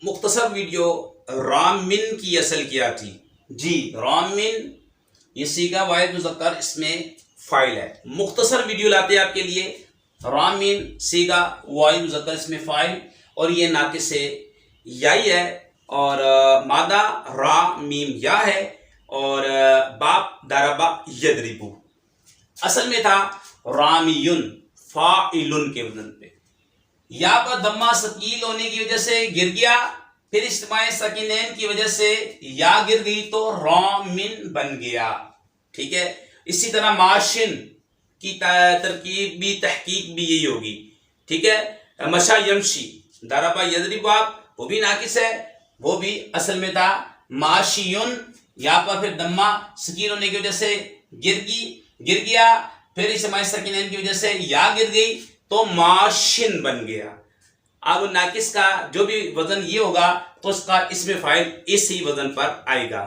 مختصر ویڈیو رامن کی اصل کیا تھی؟ جی رامن یہ صیغہ واحد مذکر اس میں فاعل ہے. مختصر ویڈیو لاتے ہیں آپ کے لیے. رامن صیغہ واحد مذکر اس میں فاعل اور یہ ناقص یائی ہے اور مادہ را میم یا ہے اور باپ داربا یدربو. اصل میں تھا رامیون فاعلن کے وزن پہ. یا پر دمہ ثقیل ہونے کی وجہ سے گر گیا، پھر اجتماع ساکنین کی وجہ سے یا گر گئی تو رامن بن گیا. ٹھیک ہے. اسی طرح ماشن کی ترکیب بھی تحقیق بھی یہی ہوگی. ٹھیک ہے. مشا یمشی داربا یدربو آپ وہ بھی ناقص ہے، وہ بھی اصل میں تھا ماشیون. یا پر پھر دمہ ثقیل ہونے کی وجہ سے گر گیا، پھر اجتماع ساکنین کی وجہ سے یا گر گئی تو ماشن بن گیا. اب ناقص کا جو بھی وزن یہ ہوگا تو اس کا اسم فاعل اسی وزن پر آئے گا.